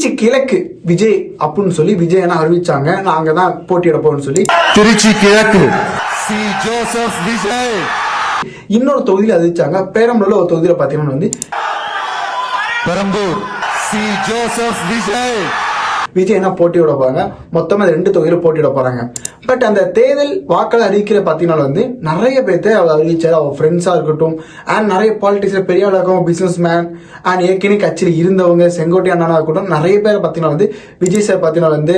திருச்சி கிழக்கு விஜய் அப்படின்னு சொல்லி விஜய் என்ன அறிவிச்சாங்க, நான் அங்கதான் போட்டியிட போறேன்னு சொல்லி. திருச்சி கிழக்கு சி ஜோசப் விஜய். இன்னொரு தொகுதியில் அறிவிச்சாங்க. பெரம்பலூர்ல ஒரு தொகுதியில பாத்தீங்கன்னா வந்து பெரம்பூர் சி ஜோசப் விஜய் என்ன போட்டியிட போறாங்க. மொத்தமா 2 தொகுதியில போட்டியிட போறாங்க. பட் அந்த தேர்தல் வாக்களை அறிவிக்கிற பாத்தீங்கன்னா வந்து நிறைய பேர்த்த அவர் அறிவிச்சாரு. அவர் ஃப்ரெண்ட்ஸா இருக்கட்டும் அண்ட் நிறைய பாலிட்டிக்ஸ்ல பெரிய ஆளாகும் பிசினஸ் மேன் அண்ட் ஏற்கனவே கட்சியில் இருந்தவங்க செங்கோட்டை அண்ணனா இருக்கட்டும் நிறைய பேர் பாத்தீங்கன்னா வந்து விஜய் சார் பாத்தீங்கன்னா வந்து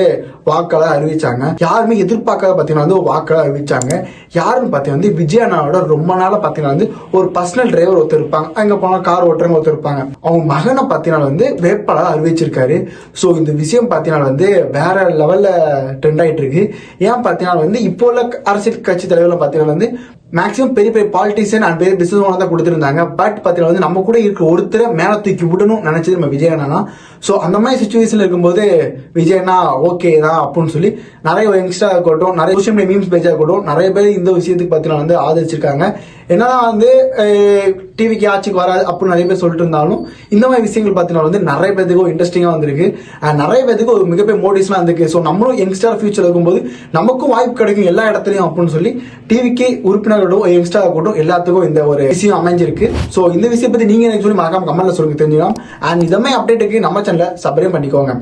வாக்களை அறிவிச்சாங்க. யாருமே எதிர்பார்க்காத பாத்தீங்கன்னா வந்து வாக்களை அறிவிச்சாங்க. யாருன்னு பாத்தீங்கன்னா வந்து விஜய் அண்ணாவோட ரொம்ப நாள பாத்தீங்கன்னா வந்து ஒரு பர்சனல் டிரைவர் ஒருத்தர் இருப்பாங்க, அங்க போனா கார் ஓட்டுறவங்க ஒருத்தர் இருப்பாங்க. அவங்க மகனை பாத்தீங்கன்னா வந்து வேட்பாளர் அறிவிச்சிருக்காரு. சோ இந்த விஷயம் பாத்தீங்கன்னா வந்து வேற லெவல்ல ட்ரெண்ட் ஆயிட்டு இருக்கு. ஏன் பாத்தீங்கன்னா வந்து இப்போ உள்ள அரசியல் கட்சி தலைவர்கள் பாத்தீங்கன்னா வந்து மேக்சிமம் பெரிய பெரிய பாலிட்டிஷியன் அண்ட் பெரிய பிசினஸ் ஓனர் தான் கொடுத்திருந்தாங்க. பட் பாத்தீங்கன்னா வந்து நம்ம கூட இருக்கிற ஒருத்தரை மேல தூக்கி விடணும் நினைச்சது நம்ம விஜய் அண்ணா. சோ அந்த மாதிரி சுச்சுவேஷன்ல இருக்கும்போது விஜய் அண்ணா ஓகே தான் அப்படின்னு சொல்லி நிறைய யங்ஸ்டா இருக்கட்டும், நிறைய சோஷியல் மீடியா மீம்ஸ் பேஜா இருக்கட்டும், நிறைய பேர் இந்த விஷயத்துக்கு பாத்தீங்கன்னா வந்து ஆதரிச்சிருக்காங்க. என்னதான் வந்து டிவிக்கு ஆட்சிக்கு வராது அப்படின்னு நிறைய பேர் சொல்லிட்டு இருந்தாலும் இந்த மாதிரி விஷயங்கள் பாத்தீங்கன்னா வந்து நிறைய பேருக்கு இன்ட்ரெஸ்டிங்கா வந்திருக்கு. நிறைய பேருக்கு ஒரு மிகப்பெரிய மோட்டிவ்ஸ்லாம் இருந்திருக்கு. ஸோ நம்மளும் யங்ஸ்டர் ஃபியூச்சர் இருக்கும்போது நமக்கும் வாய்ப்பு கிடைக்கும் எல்லா இடத்துலையும் அப்படின்னு சொல்லி டிவிக்கு உறுப்பினர்களும் யங்ஸ்டர் இருக்கட்டும் எல்லாத்துக்கும் இந்த ஒரு விஷயம் அமைஞ்சிருக்கு. ஸோ இந்த விஷயம் பத்தி நீங்க எனக்கு சொல்லி மறக்காம கமெண்ட்ல சொல்லுங்க தெரிஞ்சுக்கலாம். அண்ட் இந்த மாதிரி அப்டேட்டுக்கு நம்ம சேனலை சப்ஸ்கிரைப் பண்ணிக்கோங்க.